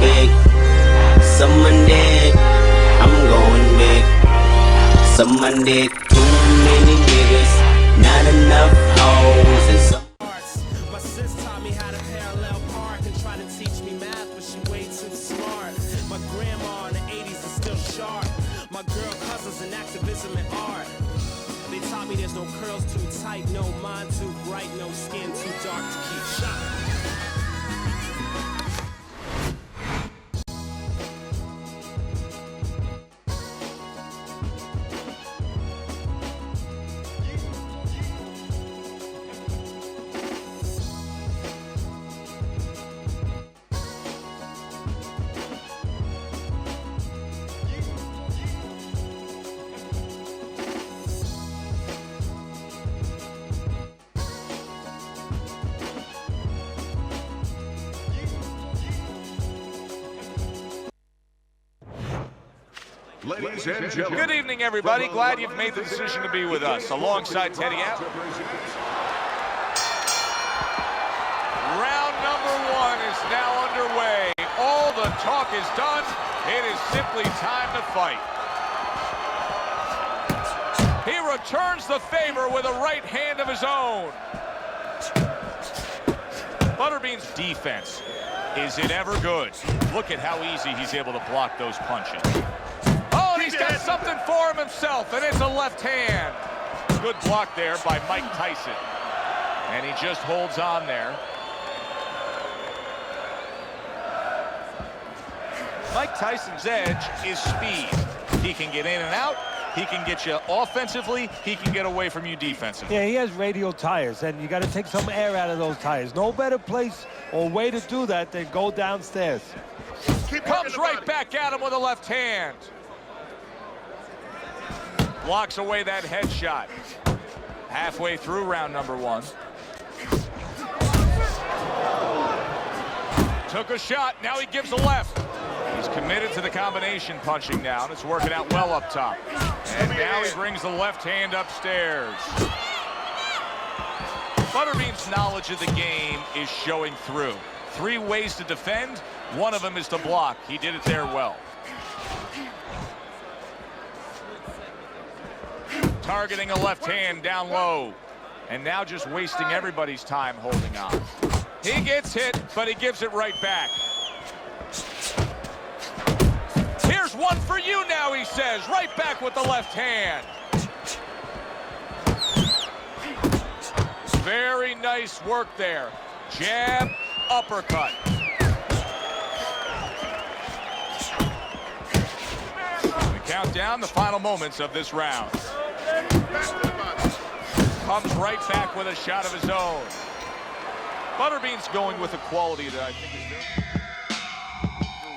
big. Someone dead, I'm going big. Someone did too many niggas, not enough hoes, and some. My sis taught me how to parallel park and try to teach me math, but she way too smart. My grandma in the 80s is still sharp. My girl cousins in activism and art. They taught me there's no curls too tight, no mind too bright, no skin too dark to keep shot. Ladies and gentlemen. Good evening, everybody. Glad you've made the decision to be with us. Alongside Teddy out. Round number 1 is now underway. All the talk is done. It is simply time to fight. He returns the favor with a right hand of his own. Butterbean's defense, is it ever good? Look at how easy he's able to block those punches. Oh, and he's got something for him himself, and it's a left hand. Good block there by Mike Tyson. And he just holds on there. Mike Tyson's edge is speed. He can get in and out. He can get you offensively. He can get away from you defensively. Yeah, he has radial tires, and you got to take some air out of those tires. No better place or way to do that than go downstairs. Comes right back at him with a left hand. Blocks away that headshot. Halfway through round number 1. Took a shot. Now he gives a left. He's committed to the combination punching now. It's working out well up top. And now he brings the left hand upstairs. Butterbean's knowledge of the game is showing through. 3 ways to defend. One of them is to block. He did it there well. Targeting a left hand down low. And now just wasting everybody's time holding on. He gets hit, but he gives it right back. Here's one for you now, he says. Right back with the left hand. Very nice work there. Jab, uppercut. We count down the final moments of this round. Comes right back with a shot of his own. Butterbean's going with a quality that I think is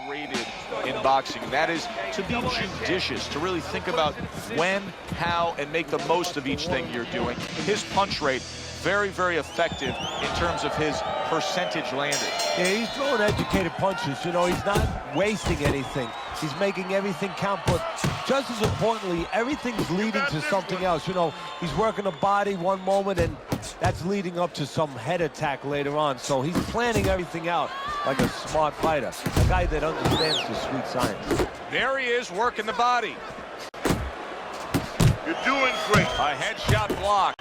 very underrated in boxing. That is to be judicious, to really think about when, how, and make the most of each thing you're doing. His punch rate, very, very effective in terms of his percentage landed. Yeah, he's throwing educated punches. You know, he's not wasting anything. He's making everything count, but just as importantly, everything's leading to something else. You know, he's working the body one moment, and that's leading up to some head attack later on. So he's planning everything out like a smart fighter, a guy that understands the sweet science. There he is, working the body. You're doing great. A headshot blocked.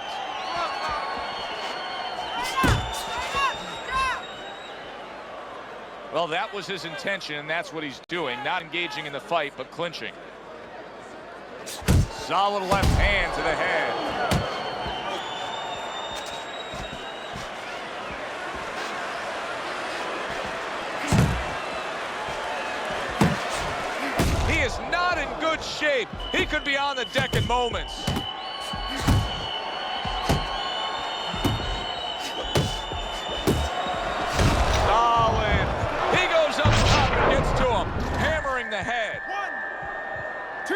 Well, that was his intention, and that's what he's doing. Not engaging in the fight, but clinching. Solid left hand to the head. He is not in good shape. He could be on the deck in moments. Solid. He goes up top and gets to him, hammering the head. 1, 2.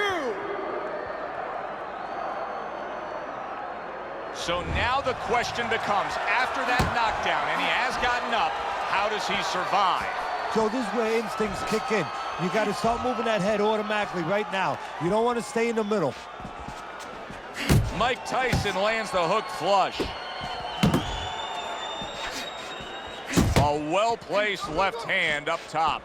So now the question becomes, after that knockdown, and he has gotten up, how does he survive? So this is where instincts kick in. You got to start moving that head automatically right now. You don't want to stay in the middle. Mike Tyson lands the hook flush. A well-placed left hand up top.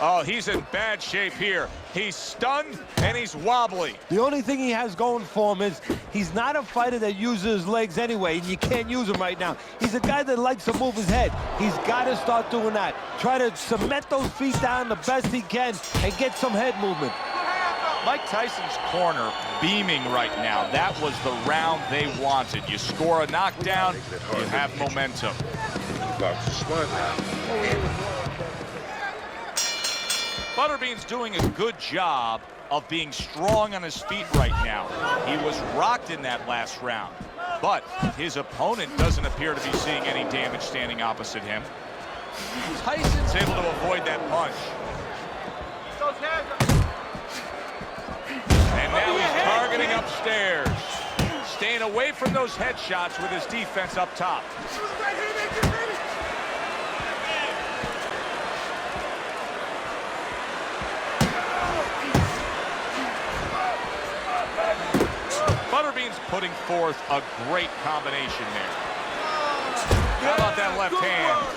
Oh, he's in bad shape here. He's stunned and he's wobbly. The only thing he has going for him is he's not a fighter that uses his legs anyway, and you can't use him right now. He's a guy that likes to move his head. He's got to start doing that. Try to cement those feet down the best he can and get some head movement. Mike Tyson's corner beaming right now. That was the round they wanted. You score a knockdown, you have momentum. Butterbean's doing a good job of being strong on his feet right now. He was rocked in that last round, but his opponent doesn't appear to be seeing any damage standing opposite him. Tyson's able to avoid that punch. And now he's targeting upstairs. Staying away from those headshots with his defense up top. Butterbean's putting forth a great combination there. How about that left hand?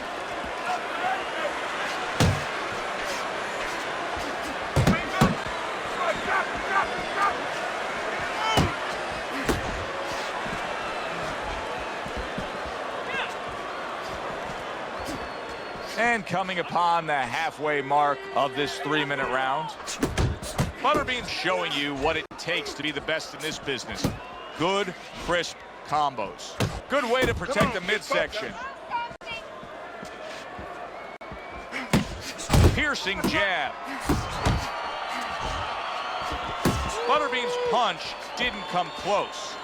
And coming upon the halfway mark of this 3-minute round, Butterbean's showing you what it takes to be the best in this business. Good, crisp combos. Good way to protect the midsection. Piercing jab. Butterbean's punch didn't come close.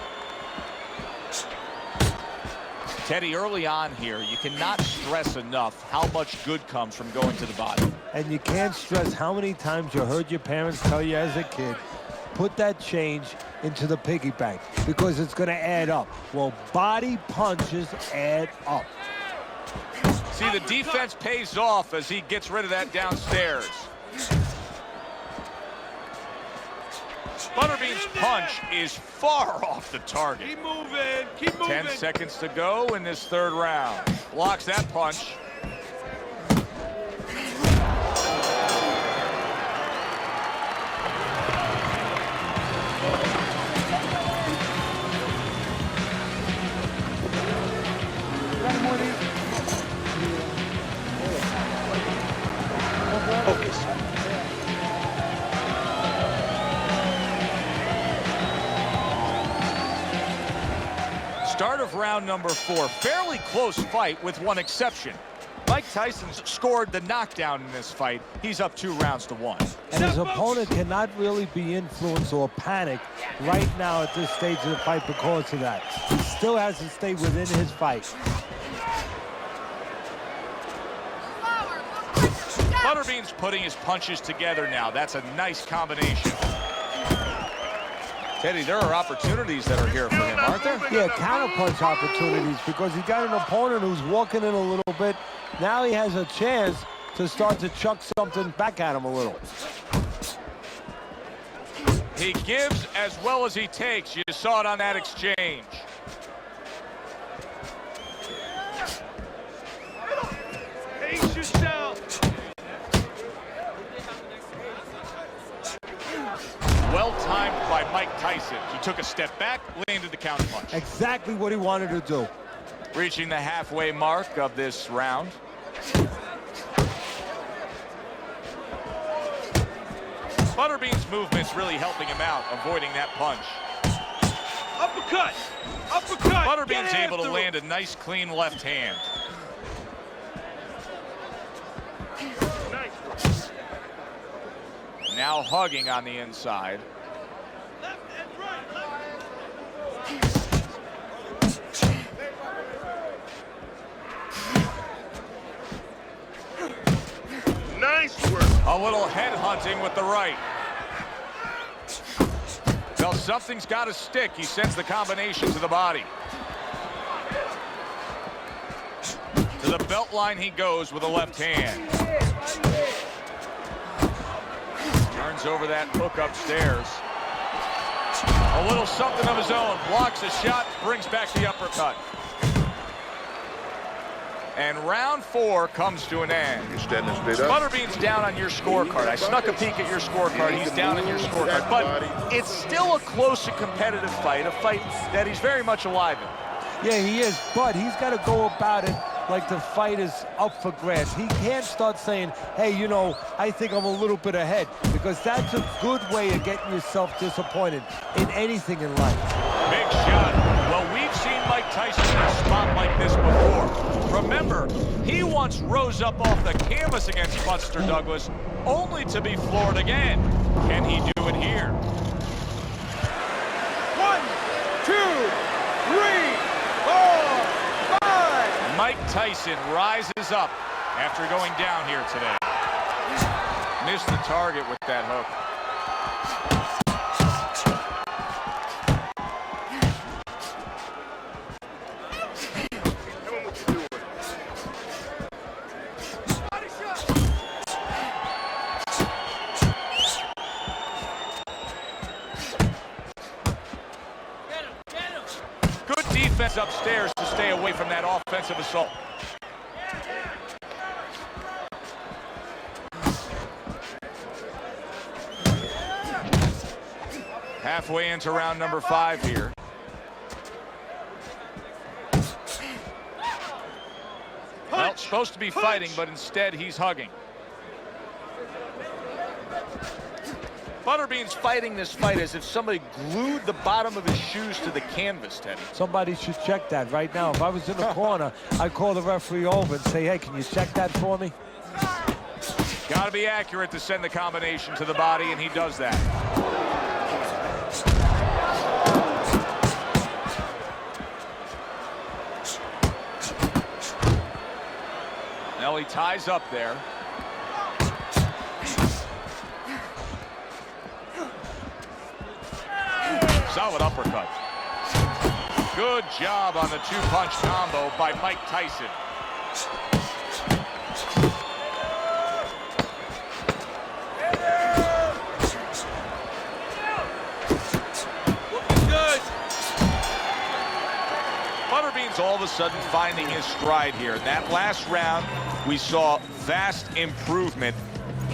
Teddy, early on here, you cannot stress enough how much good comes from going to the body. And you can't stress how many times you heard your parents tell you as a kid, put that change into the piggy bank because it's going to add up. Well, body punches add up. See, the defense pays off as he gets rid of that downstairs. Butterbean's punch is far off the target. Keep moving. Keep moving. 10 seconds to go in this 3rd round. Blocks that punch. Focus. Start of round number 4. Fairly close fight with one exception. Mike Tyson's scored the knockdown in this fight. He's up 2 rounds to 1. And his opponent cannot really be influenced or panicked right now at this stage of the fight because of that. He still has to stay within his fight. Butterbean's putting his punches together now. That's a nice combination. Teddy, there are opportunities that are here for him, aren't there? Yeah, counterpunch opportunities because he got an opponent who's walking in a little bit. Now he has a chance to start to chuck something back at him a little. He gives as well as he takes. You saw it on that exchange. Pace yourself. Well timed by Mike Tyson. He took a step back, landed the counterpunch. Exactly what he wanted to do. Reaching the halfway mark of this round. Butterbean's movement's really helping him out, avoiding that punch. Uppercut. Uppercut. Butterbean's able to land a nice, clean left hand. Now hugging on the inside. Left and right. Nice work. A little head hunting with the right. Well, something's got to stick. He sends the combination to the body. To the belt line he goes with a left hand. Turns over that hook upstairs. A little something of his own. Blocks a shot, brings back the uppercut. And round 4 comes to an end. You're standing straight up. Butterbean's down on your scorecard. I snuck a peek at your scorecard. He's down on your scorecard. But it's still a close and competitive fight, a fight that he's very much alive in. Yeah, he is, but he's got to go about it like the fight is up for grabs. He can't start saying, hey, you know, I think I'm a little bit ahead, because that's a good way of getting yourself disappointed in anything in life. Big shot. Well, we've seen Mike Tyson in a spot like this before. Remember, he once rose up off the canvas against Buster Douglas, only to be floored again. Can he do it here? 1, 2, 3, 4, 5. Mike Tyson rises up after going down here today. Missed the target with that hook. Good defense upstairs to stay away from that offensive assault. Halfway into round number 5 here. Well, supposed to be fighting, but instead he's hugging. Butterbean's fighting this fight as if somebody glued the bottom of his shoes to the canvas, Teddy. Somebody should check that right now. If I was in the corner, I'd call the referee over and say, hey, can you check that for me? Got to be accurate to send the combination to the body, and he does that. Now he ties up there. Solid uppercut. Good job on the 2-punch combo by Mike Tyson. Looking good. Butterbean's all of a sudden finding his stride here. In that last round, we saw vast improvement.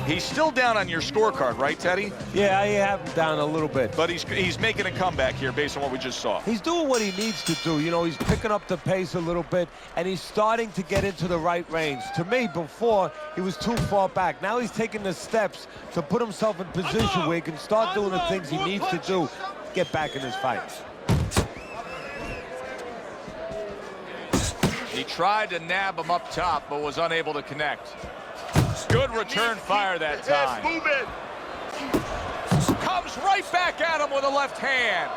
He's still down on your scorecard, right, Teddy? Yeah, I have him down a little bit. But he's making a comeback here based on what we just saw. He's doing what he needs to do. You know, he's picking up the pace a little bit, and he's starting to get into the right range. To me, before, he was too far back. Now he's taking the steps to put himself in position where he can start doing the things he needs to do, get back in his fights. He tried to nab him up top, but was unable to connect. Good return fire that time. Comes right back at him with a left hand.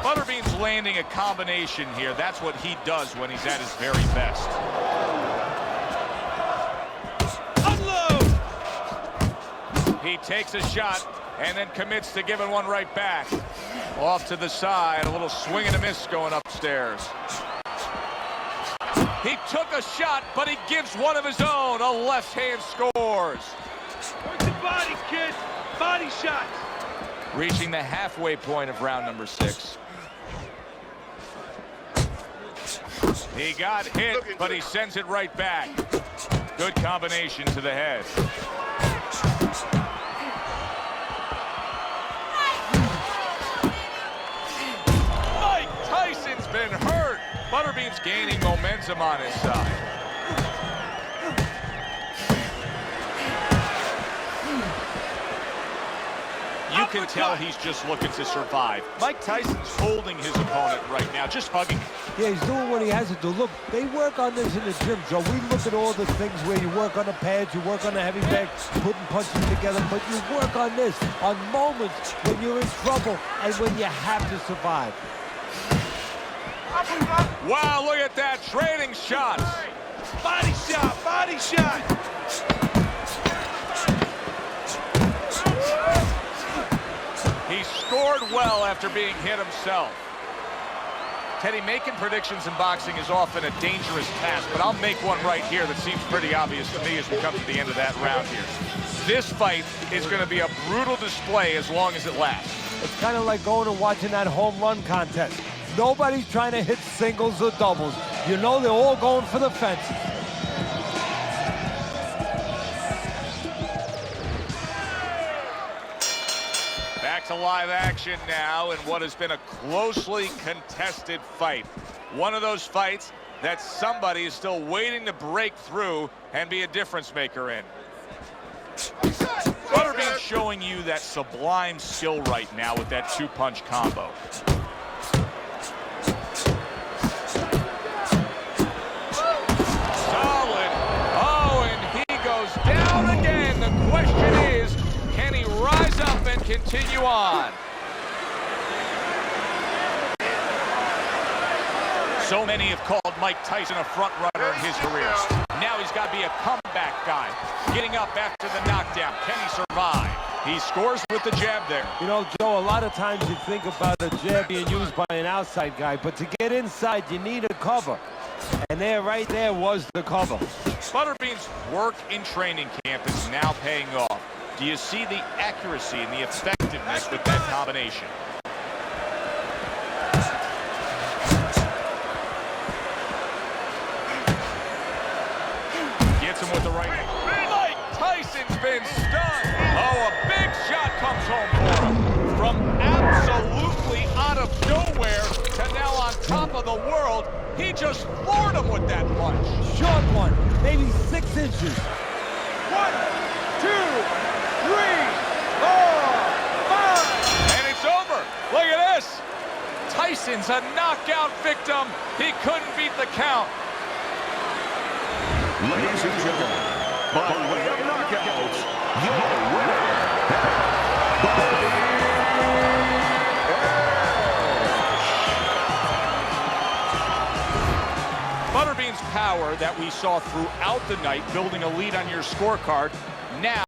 Butterbean's landing a combination here. That's what he does when he's at his very best. Unload! He takes a shot and then commits to giving one right back. Off to the side, a little swing and a miss going upstairs. He took a shot, but he gives one of his own. A left hand scores. Work the body, kid. Body shots. Reaching the halfway point of round number 6. He got hit, but he sends it right back. Good combination to the head. Mike Tyson's been hurt. Butterbean's gaining momentum on his side. You can tell he's just looking to survive. Mike Tyson's holding his opponent right now, just hugging him. Yeah, he's doing what he has to do. Look, they work on this in the gym, Joe. We look at all the things where you work on the pads, you work on the heavy bag, putting punches together, but you work on this, on moments when you're in trouble and when you have to survive. Wow, look at that, trading shots. Body shot, body shot. He scored well after being hit himself. Teddy, making predictions in boxing is often a dangerous task, but I'll make one right here that seems pretty obvious to me as we come to the end of that round here. This fight is going to be a brutal display as long as it lasts. It's kind of like going and watching that home run contest. Nobody's trying to hit singles or doubles. You know they're all going for the fences. Back to live action now in what has been a closely contested fight. One of those fights that somebody is still waiting to break through and be a difference maker in. Butterbean showing you that sublime skill right now with that two-punch combo. Solid. Oh, and he goes down again. The question is, can he rise up and continue on? So many have called Mike Tyson a front runner in his career. Now he's got to be a comeback guy. Getting up after the knockdown. Can he survive? He scores with the jab there. You know, Joe, a lot of times you think about a jab being used by an outside guy, but to get inside, you need a cover. And there, right there, was the cover. Butterbean's work in training camp is now paying off. Do you see the accuracy and the effectiveness with that combination? Gets him with the right hand. Mike Tyson's been stunned. Oh, a big shot comes home for him. From absolutely out of nowhere to now on top of the world, he just floored him with that punch. Short one, maybe 6 inches. 1, 2, 3, 4, 5. And it's over. Look at this. Tyson's a knockout victim. He couldn't beat the count. Ladies and gentlemen, by way of knockouts, your winner, Butterbean's power that we saw throughout the night, building a lead on your scorecard, now